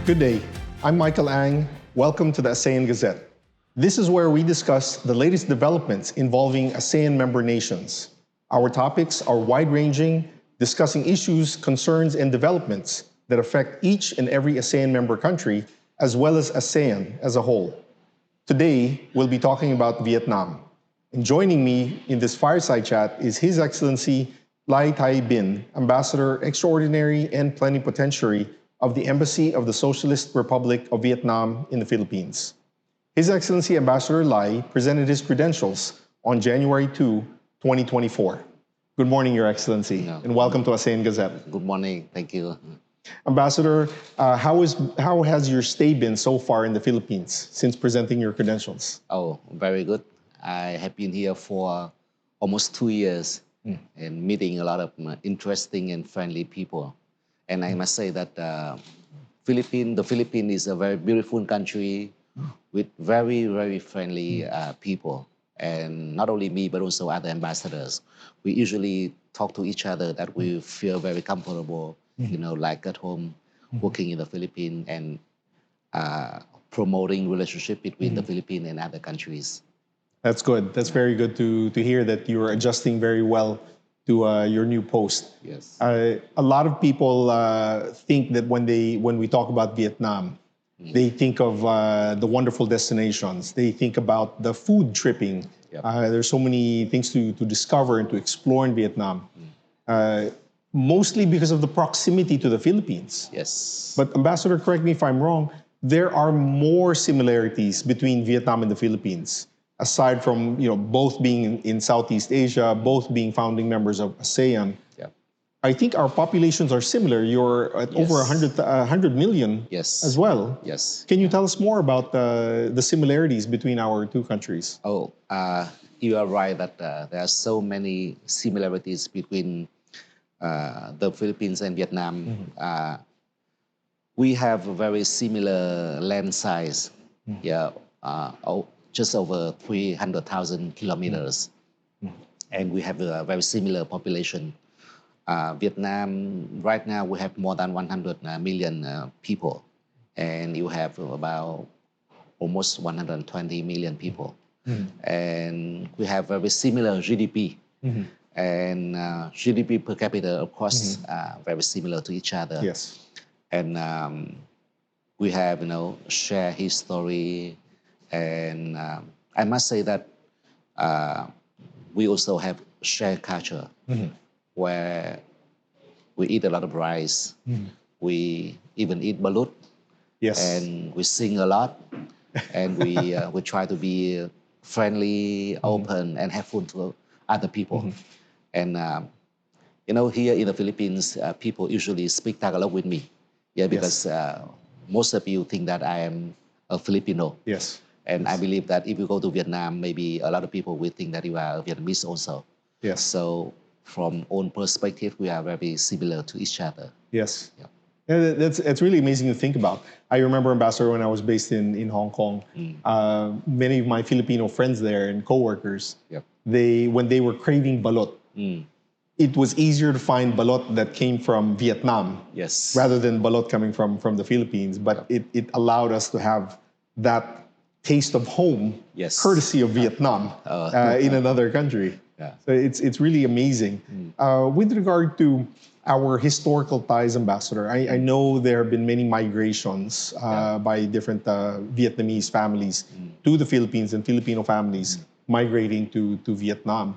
Good day. I'm Michael Ang. Welcome to the ASEAN Gazette. This is where we discuss the latest developments involving ASEAN member nations. Our topics are wide-ranging, discussing issues, concerns, and developments that affect each and every ASEAN member country, as well as ASEAN as a whole. Today, we'll be talking about Vietnam. And joining me in this fireside chat is His Excellency Lai Thai Binh, Ambassador Extraordinary and Plenipotentiary of the Embassy of the Socialist Republic of Vietnam in the Philippines. His Excellency Ambassador Lai presented his credentials on January 2, 2024. Good morning, Your Excellency, and welcome to ASEAN Gazette. Good morning. Thank you. Ambassador, how has your stay been so far in the Philippines since presenting your credentials? Oh, very good. I have been here for almost 2 years and meeting a lot of interesting and friendly people. And I must say that the Philippines is a very beautiful country with very, very friendly people. And not only me, but also other ambassadors. We usually talk to each other that we feel very comfortable, like at home, working in the Philippines and promoting relationship between the Philippines and other countries. That's good. That's very good to hear that you're adjusting very well to your new post. Yes. A lot of people think that when we talk about Vietnam, they think of the wonderful destinations. They think about the food tripping. Yep. There's so many things to discover and to explore in Vietnam. Mostly because of the proximity to the Philippines. Yes. But Ambassador, correct me if I'm wrong, there are more similarities between Vietnam and the Philippines, aside from both being in Southeast Asia, both being founding members of ASEAN. Yeah. I think our populations are similar. You're at over 100 million as well. Yes. Can you tell us more about the similarities between our two countries? Oh, you are right that there are so many similarities between the Philippines and Vietnam. We have a very similar land size. Just over 300,000 kilometers. And we have a very similar population. Vietnam, right now, we have more than 100 million people. And you have about almost 120 million people. And we have very similar GDP. And GDP per capita, of course, very similar to each other. Yes. And we have, shared history. And I must say that we also have shared culture where we eat a lot of rice. We even eat balut. Yes. And we sing a lot. And we try to be friendly, open, and helpful to other people. And, here in the Philippines, people usually speak Tagalog with me. Because most of you think that I am a Filipino. Yes. And I believe that if you go to Vietnam, maybe a lot of people will think that you are Vietnamese also. Yes. So from own perspective, we are very similar to each other. Yes. Yeah. And it's really amazing to think about. I remember, Ambassador, when I was based in Hong Kong, many of my Filipino friends there and coworkers, when they were craving balot, it was easier to find balot that came from Vietnam rather than balot coming from the Philippines. But it allowed us to have that taste of home, courtesy of Vietnam, in another country. So it's really amazing. With regard to our historical ties, Ambassador, I know there have been many migrations by different Vietnamese families to the Philippines and Filipino families migrating to Vietnam.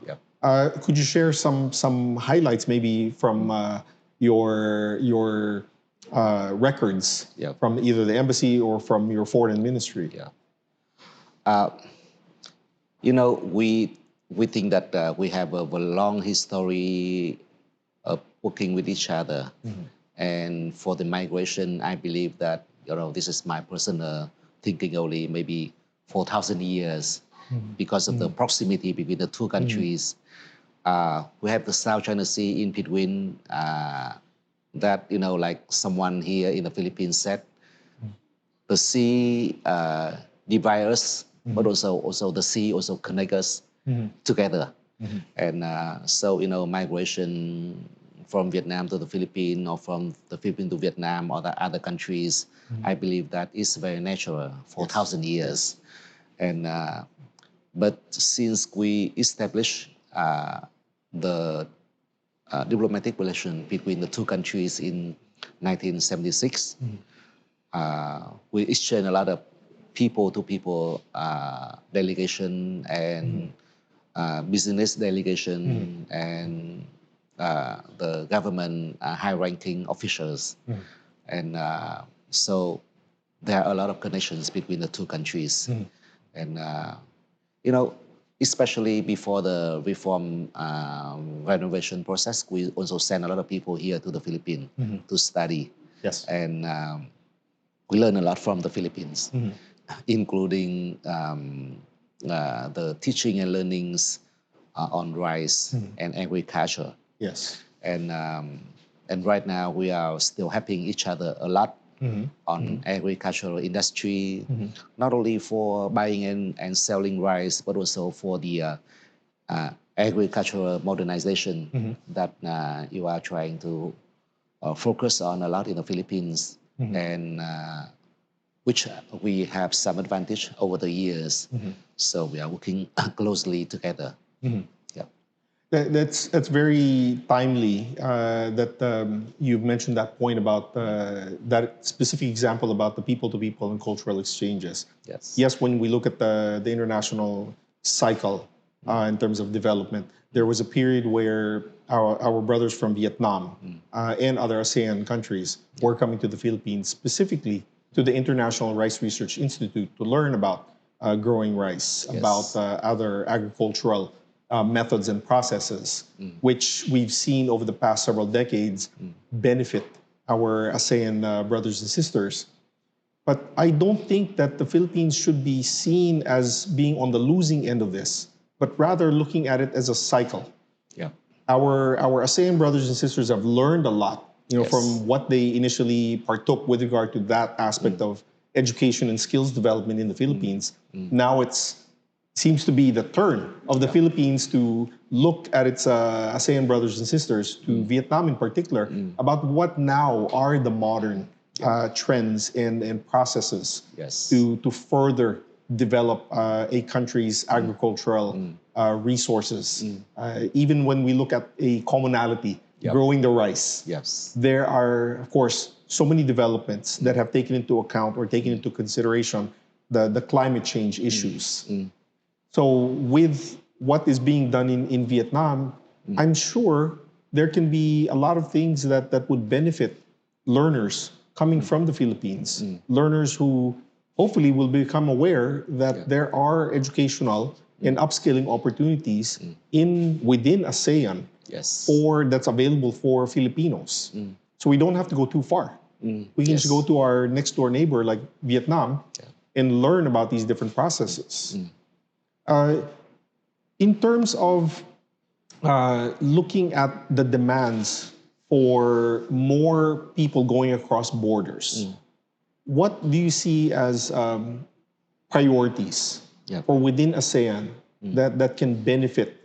Could you share some highlights maybe from your records from either the embassy or from your foreign ministry? We think that we have a long history of working with each other. And for the migration, I believe that, this is my personal thinking only, maybe 4,000 years because of the proximity between the two countries. We have the South China Sea in between that, like someone here in the Philippines said, the sea divides us, but also the sea also connects us together. And so, migration from Vietnam to the Philippines or from the Philippines to Vietnam or the other countries. I believe that is very natural for 1,000 years. And but since we established the diplomatic relation between the two countries in 1976, we exchange a lot of people-to-people delegation and business delegation and the government high-ranking officials. And so there are a lot of connections between the two countries. And, especially before the reform renovation process, we also send a lot of people here to the Philippines to study. Yes. And we learn a lot from the Philippines, including the teaching and learnings on rice and agriculture. Yes. And right now we are still helping each other a lot on agricultural industry, not only for buying and selling rice, but also for the agricultural modernization that you are trying to focus on a lot in the Philippines, and which we have some advantage over the years. So we are working closely together. That's very timely that you've mentioned that point about that specific example about the people-to-people and cultural exchanges. Yes, when we look at the international cycle in terms of development, there was a period where our brothers from Vietnam and other ASEAN countries were coming to the Philippines, specifically to the International Rice Research Institute, to learn about growing rice, about other agricultural methods and processes, which we've seen over the past several decades benefit our ASEAN brothers and sisters. But I don't think that the Philippines should be seen as being on the losing end of this, but rather looking at it as a cycle. Our ASEAN brothers and sisters have learned a lot, from what they initially partook with regard to that aspect of education and skills development in the Philippines. Now it's seems to be the turn of the Philippines to look at its ASEAN brothers and sisters, to Vietnam in particular, about what now are the modern trends and processes to further develop a country's agricultural resources. Even when we look at a commonality, growing the rice, there are, of course, so many developments that have taken into account or taken into consideration the climate change issues. So with what is being done in Vietnam, I'm sure there can be a lot of things that would benefit learners coming from the Philippines, learners who hopefully will become aware that there are educational and upskilling opportunities within ASEAN or that's available for Filipinos. So we don't have to go too far. We can just go to our next door neighbor like Vietnam and learn about these different processes. In terms of looking at the demands for more people going across borders, what do you see as priorities for within ASEAN that can benefit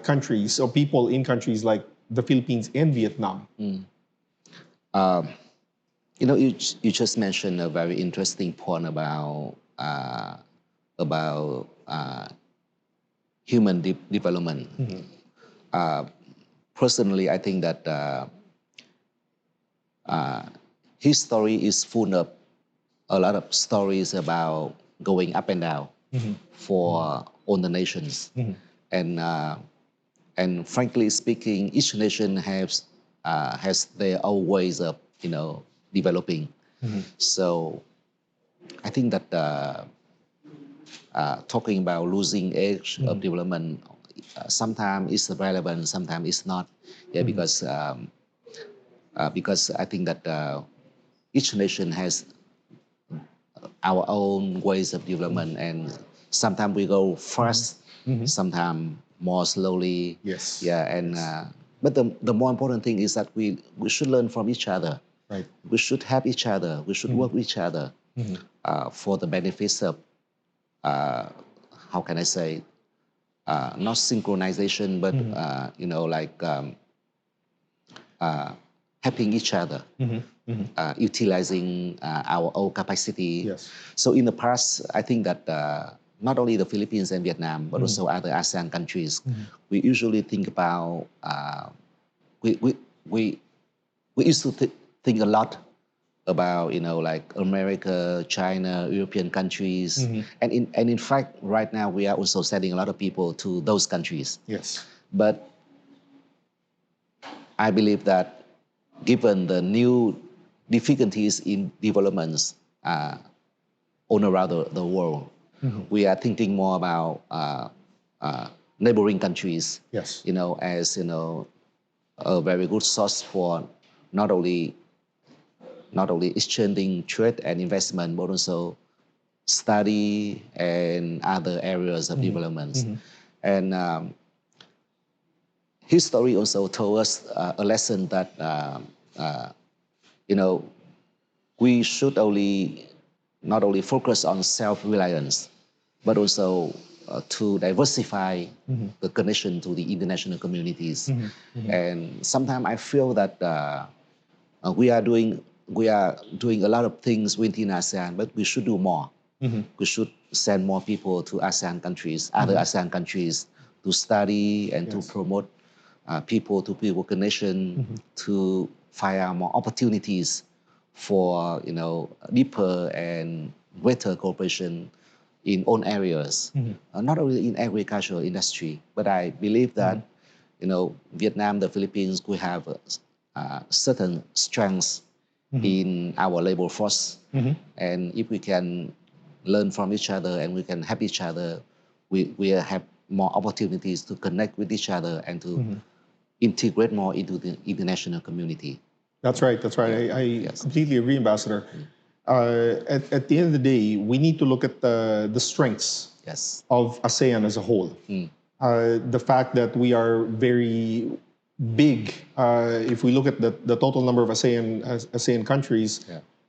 countries or people in countries like the Philippines and Vietnam? You just mentioned a very interesting point about human development. Personally, I think that history is full of a lot of stories about going up and down for all the nations. And frankly speaking, each nation has their own ways of developing. So I think that talking about losing edge of development sometimes is relevant, sometimes it's not. Because I think that each nation has our own ways of development, and sometimes we go fast, sometimes more slowly. But the more important thing is that we should learn from each other. We should help each other. We should work with each other for the benefits of, how can I say, not synchronization, but helping each other, utilizing our own capacity. Yes. So in the past, I think that not only the Philippines and Vietnam, but also other ASEAN countries, we usually think about, we, we, we, we used to think a lot about, like America, China, European countries. And in fact, right now, we are also sending a lot of people to those countries. Yes. But I believe that given the new difficulties in developments all around the world, we are thinking more about neighboring countries. Yes. As a very good source for not only exchanging trade and investment, but also study and other areas of developments. And history also told us a lesson that we should not only focus on self-reliance, but also to diversify the connection to the international communities. And sometimes I feel that we are doing a lot of things within ASEAN, but we should do more. We should send more people to ASEAN countries, other ASEAN countries, to study and to promote people-to-people connection, to find out more opportunities for deeper and greater cooperation in all areas, not only in agricultural industry, but I believe that Vietnam, the Philippines, we have certain strengths in our labor force, and if we can learn from each other and we can help each other, we have more opportunities to connect with each other and to integrate more into the international community. That's right. That's right. I completely agree, Ambassador. At the end of the day, we need to look at the strengths of ASEAN as a whole. The fact that we are very big, if we look at the total number of ASEAN countries,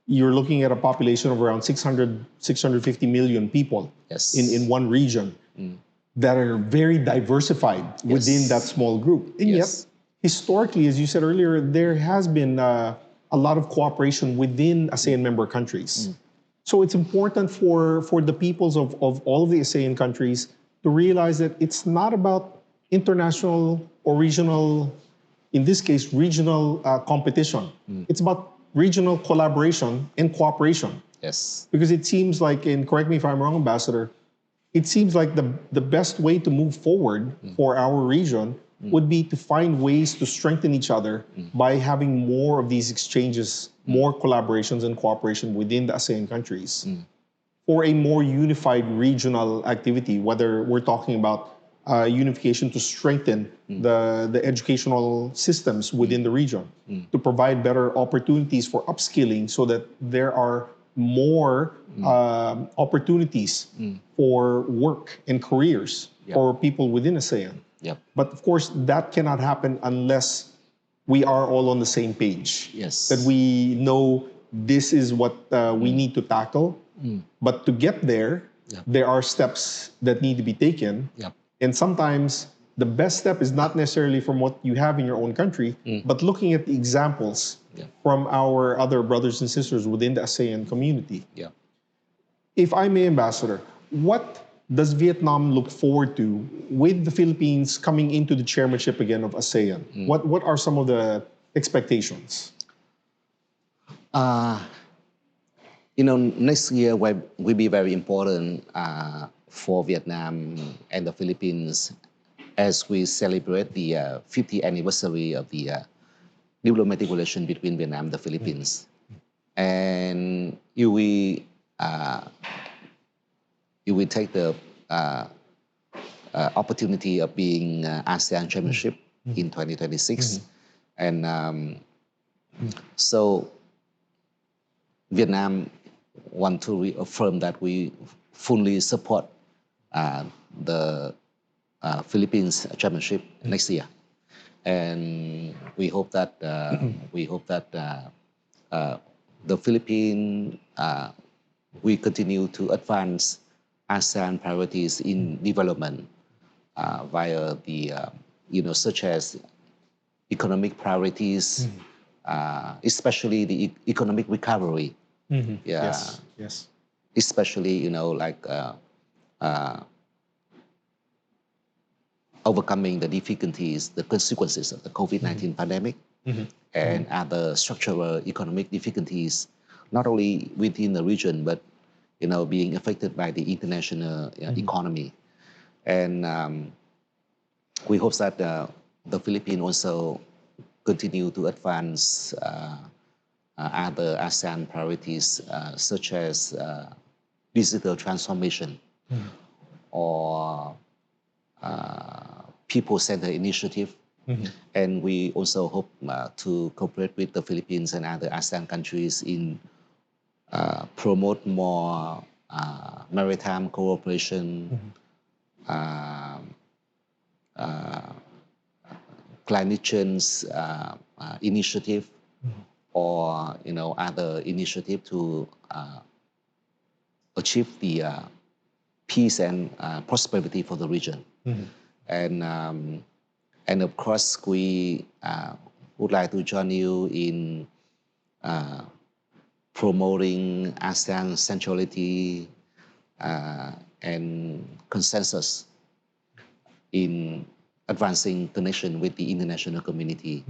you're looking at a population of around 650 million people in one region that are very diversified within that small group. And yet, historically, as you said earlier, there has been a lot of cooperation within ASEAN member countries. So it's important for the peoples of all of the ASEAN countries to realize that it's not about international or regional, in this case, regional competition. It's about regional collaboration and cooperation. Yes. Because it seems like, and correct me if I'm wrong, Ambassador, it seems like the best way to move forward for our region would be to find ways to strengthen each other by having more of these exchanges, more collaborations and cooperation within the ASEAN countries for a more unified regional activity, whether we're talking about unification to strengthen the educational systems within the region, to provide better opportunities for upskilling so that there are more opportunities for work and careers for people within ASEAN. But of course, that cannot happen unless we are all on the same page. That we know this is what we need to tackle. But to get there, there are steps that need to be taken. And sometimes the best step is not necessarily from what you have in your own country, but looking at the examples from our other brothers and sisters within the ASEAN community. If I may, Ambassador, what does Vietnam look forward to with the Philippines coming into the chairmanship again of ASEAN? What are some of the expectations? Next year will be very important for Vietnam and the Philippines as we celebrate the 50th anniversary of the diplomatic relation between Vietnam and the Philippines. And you will take the opportunity of being ASEAN chairmanship in 2026. And so Vietnam want to reaffirm that we fully support the Philippines chairmanship next year. And we hope that the Philippines we continue to advance ASEAN priorities in development via the such as economic priorities, especially the economic recovery. Yeah. Yes. Yes. Especially, overcoming the difficulties, the consequences of the COVID-19 pandemic and other structural economic difficulties, not only within the region, but, being affected by the international economy. And we hope that the Philippines also continue to advance other ASEAN priorities, such as digital transformation or people-centered initiative. And we also hope to cooperate with the Philippines and other ASEAN countries in promote more maritime cooperation, climate change initiative, or other initiative to achieve the peace and prosperity for the region. And of course, we would like to join you in promoting ASEAN centrality and consensus in advancing connection with the international community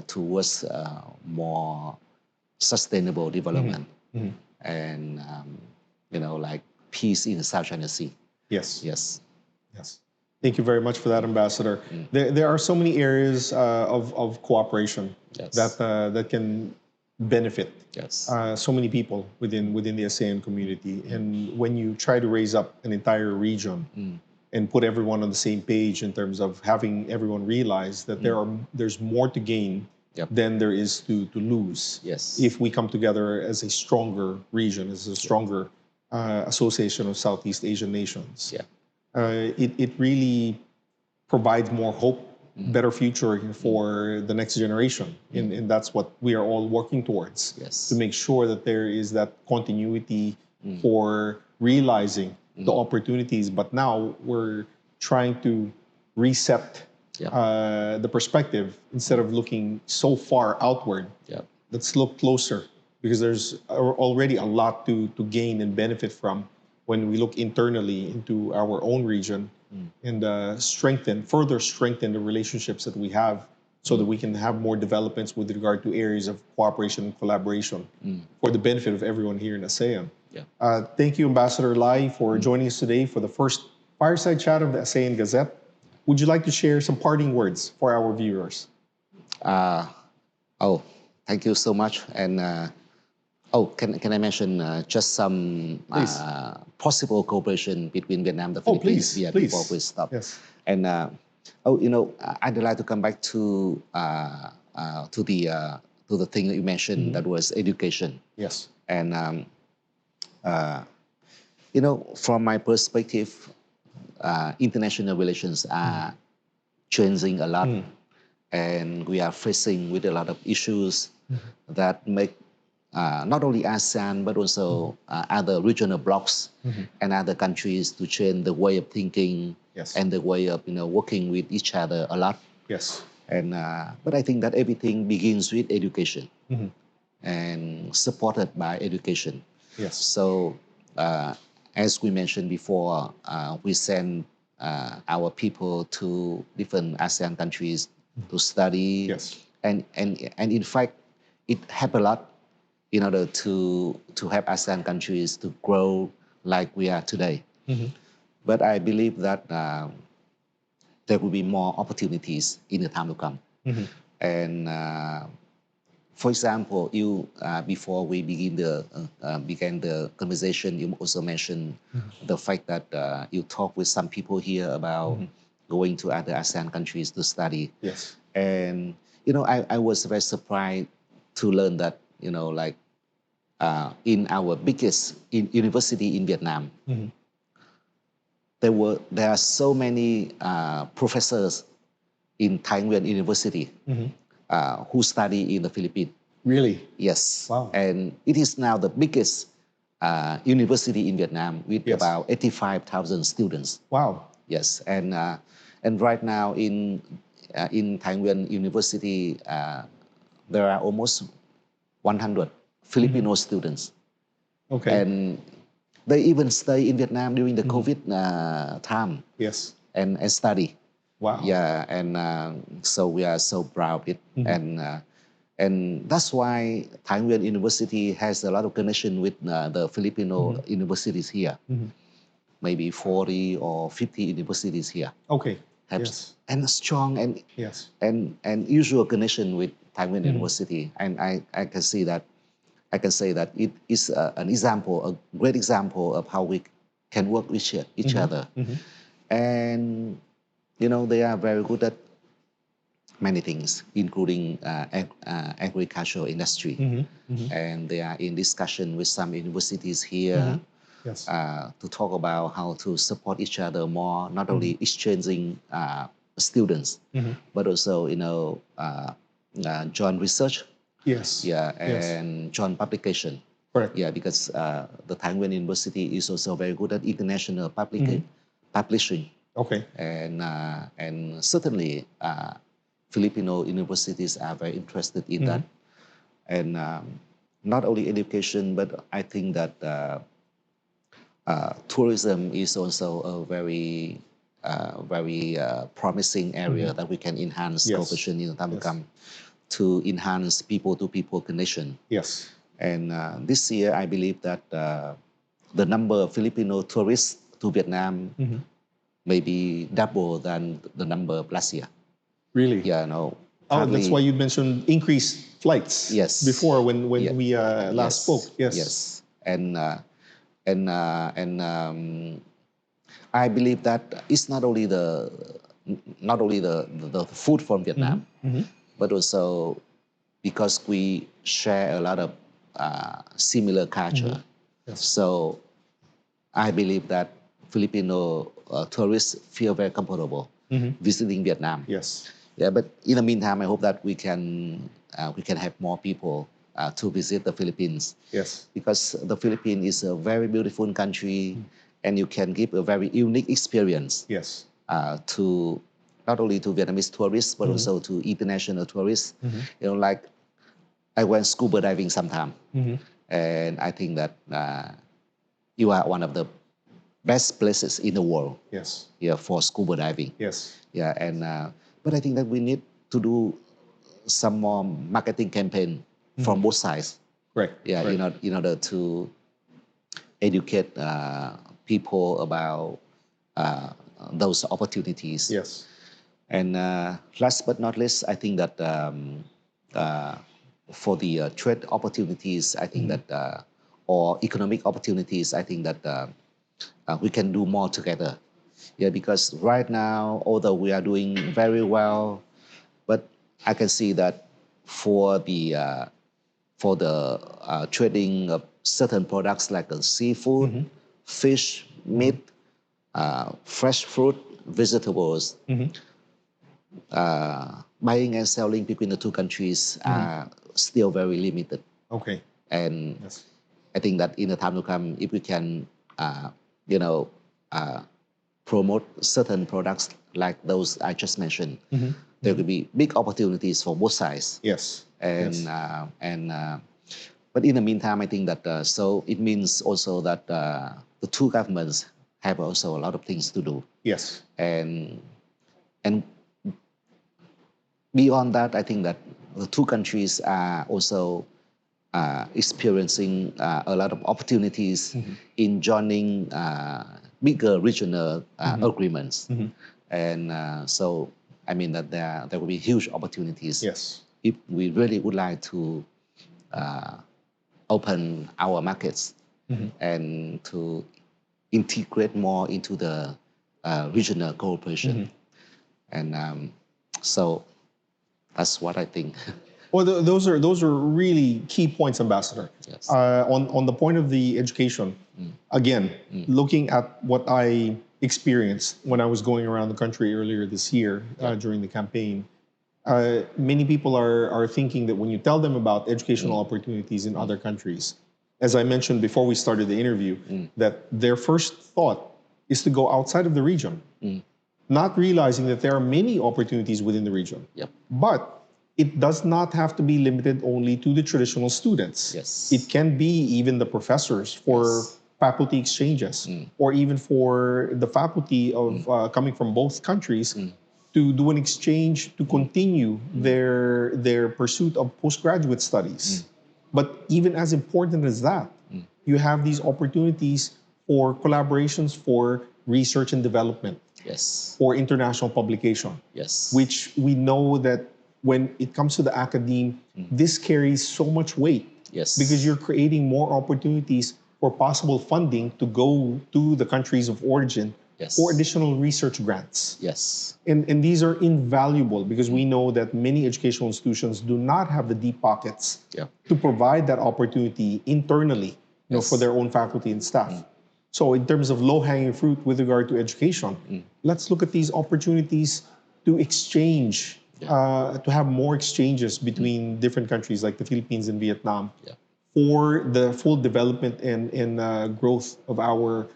towards more sustainable development and peace in the South China Sea. Yes. Yes. Yes. Thank you very much for that, Ambassador. There are so many areas of cooperation that can benefit so many people within the ASEAN community. And when you try to raise up an entire region and put everyone on the same page in terms of having everyone realize that there's more to gain than there is to lose. Yes. If we come together as a stronger region, as a stronger association of Southeast Asian nations. It really provides more hope, better future for the next generation. And that's what we are all working towards, to make sure that there is that continuity for realizing the opportunities. But now we're trying to reset the perspective. Instead of looking so far outward, let's look closer, because there's already a lot to gain and benefit from when we look internally into our own region and further strengthen the relationships that we have, so that we can have more developments with regard to areas of cooperation and collaboration for the benefit of everyone here in ASEAN. Thank you, Ambassador Lai, for joining us today for the first fireside chat of the ASEAN Gazette. Would you like to share some parting words for our viewers? Thank you so much. And can I mention just some possible cooperation between Vietnam and the Philippines? Please. Before we stop. Yes. And I'd like to come back to the thing that you mentioned, that was education. Yes. And from my perspective, international relations are changing a lot, and we are facing with a lot of issues that make not only ASEAN, but also other regional blocs and other countries to change the way of thinking and the way of working with each other a lot. Yes. And but I think that everything begins with education and supported by education. Yes. So as we mentioned before, we send our people to different ASEAN countries to study. Yes. And in fact, it helped a lot in order to help ASEAN countries to grow like we are today. But I believe that there will be more opportunities in the time to come. And for example, you before we began the conversation, you also mentioned the fact that you talk with some people here about going to other ASEAN countries to study. Yes. And I was very surprised to learn that in our biggest university in Vietnam, there are so many professors in Thai Nguyen University who study in the Philippines. Really? Yes. Wow. And it is now the biggest university in Vietnam with about 85,000 students. Wow. Yes. And right now in in Taiwan University, there are almost 100 Filipino students. Okay. And they even stay in Vietnam during the COVID time. Yes. And study. Wow. Yeah, and so we are so proud of it. And that's why Taiwan University has a lot of connection with the Filipino universities here. Maybe 40 or 50 universities here. Okay. Have, yes. And strong and yes. and usual connection with Taiwan University. And I can see that I can say that it is an example, a great example of how we can work with each other. And they are very good at many things, including agricultural industry. And they are in discussion with some universities here Yes. to talk about how to support each other more, not only exchanging students, but also, joint research. Yes. Yeah, Yes. and joint publication. Correct. Yeah, because the Taiwan University is also very good at international publishing. Okay. And certainly Filipino universities are very interested in that. And not only education, but I think that tourism is also a very promising area that we can enhance cooperation in the time to come, to enhance people-to-people connection. Yes. And this year, I believe that the number of Filipino tourists to Vietnam may be double than the number of last year. Really? Yeah, no. Oh, that's why you mentioned increased flights. Yes. Before when we last spoke. Yes. Yes. And I believe that it's not only the food from Vietnam, but also because we share a lot of similar culture. Yes. So I believe that Filipino tourists feel very comfortable visiting Vietnam. Yes. Yeah, but in the meantime, I hope that we can have more people to visit the Philippines. Yes. Because the Philippines is a very beautiful country, and you can give a very unique experience. Yes. To not only to Vietnamese tourists, but also to international tourists. Like I went scuba diving sometime, and I think that you are one of the best places in the world. Yes. Yeah, for scuba diving. Yes. Yeah, and but I think that we need to do some more marketing campaign from both sides. Right. Yeah, right. in order to educate people about those opportunities. Yes. And last but not least, I think that for the trade opportunities, I think that or economic opportunities, I think that we can do more together. Yeah, because right now, although we are doing very well, but I can see that for the trading of certain products like seafood, fish, meat, fresh fruit, vegetables, buying and selling between the two countries are still very limited. Okay. And Yes. I think that in the time to come, if we can, promote certain products like those I just mentioned, there could be big opportunities for both sides. Yes. And yes. But in the meantime, I think that so it means also that the two governments have also a lot of things to do. Yes. And beyond that, I think that the two countries are also experiencing a lot of opportunities in joining bigger regional agreements. And so, I mean that there will be huge opportunities. Yes. If we really would like to open our markets and to integrate more into the regional cooperation. And so that's what I think. Well, those are really key points, Ambassador. Yes. On the point of the education, again, looking at what I experienced when I was going around the country earlier this year during the campaign, many people are thinking that when you tell them about educational opportunities in other countries, as I mentioned before we started the interview, that their first thought is to go outside of the region. not realizing that there are many opportunities within the region. Yep. But it does not have to be limited only to the traditional students. Yes. It can be even the professors for faculty exchanges, or even for the faculty of coming from both countries to do an exchange to continue their pursuit of postgraduate studies. But even as important as that, you have these opportunities for collaborations for research and development, Yes. for international publication, Yes. which we know that when it comes to the academe, this carries so much weight. Yes. Because you're creating more opportunities for possible funding to go to the countries of origin Yes. for additional research grants. Yes. And these are invaluable because we know that many educational institutions do not have the deep pockets to provide that opportunity internally, for their own faculty and staff. So in terms of low-hanging fruit with regard to education, let's look at these opportunities to exchange, to have more exchanges between different countries like the Philippines and Vietnam for the full development and growth of our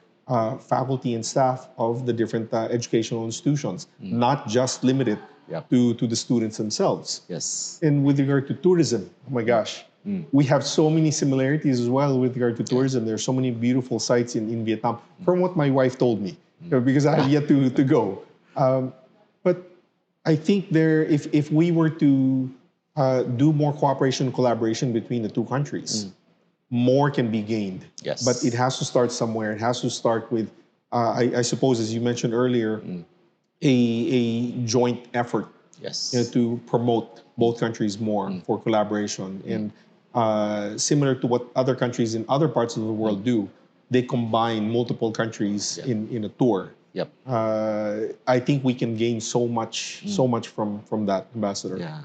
faculty and staff of the different educational institutions, not just limited to the students themselves. Yes. And with regard to tourism, oh my gosh, we have so many similarities as well with regard to tourism. There are so many beautiful sites in Vietnam, from what my wife told me, because I have yet to go. But I think if we were to do more cooperation and collaboration between the two countries, more can be gained. Yes. But it has to start somewhere. It has to start with, I suppose, as you mentioned earlier, a joint effort to promote both countries more for collaboration. And similar to what other countries in other parts of the world do, they combine multiple countries in a tour. Yep. I think we can gain so much from that, Ambassador. Yeah.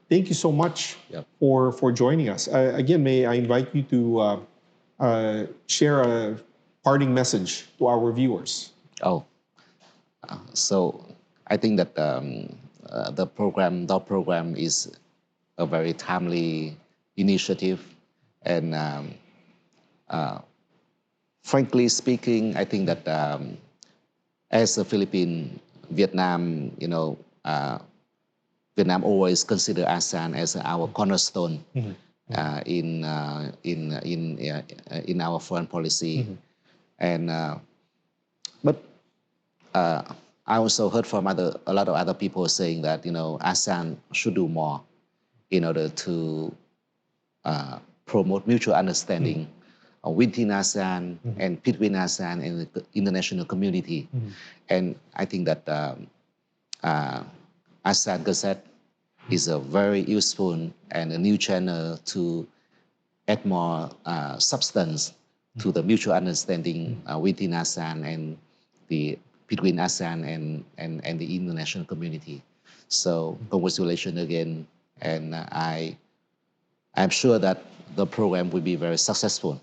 Thank you so much for joining us. Again, may I invite you to share a parting message to our viewers. So I think that the program is a very timely initiative, and frankly speaking, I think that as a Philippine, Vietnam, Vietnam always consider ASEAN as our cornerstone in our foreign policy, and but I also heard from a lot of other people saying that ASEAN should do more in order to promote mutual understanding within ASEAN and between ASEAN and the international community. And I think that ASEAN Gazette is a very useful and a new channel to add more substance to the mutual understanding within ASEAN and between ASEAN and the international community. So congratulations again, and I'm sure that the program will be very successful,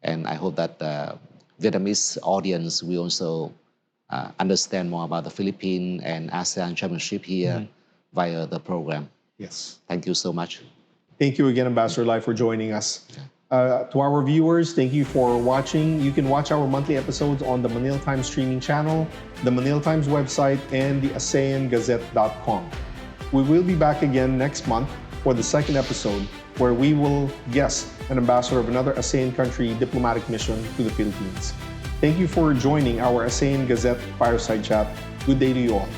and I hope that the Vietnamese audience will also understand more about the Philippines and ASEAN chairmanship here via the program. Yes. Thank you so much. Thank you again, Ambassador Lai, for joining us. To our viewers, thank you for watching. You can watch our monthly episodes on the Manila Times streaming channel, the Manila Times website, and the ASEANGazette.com. We will be back again next month for the second episode, where we will guest an ambassador of another ASEAN country diplomatic mission to the Philippines. Thank you for joining our ASEAN Gazette Fireside Chat. Good day to you all.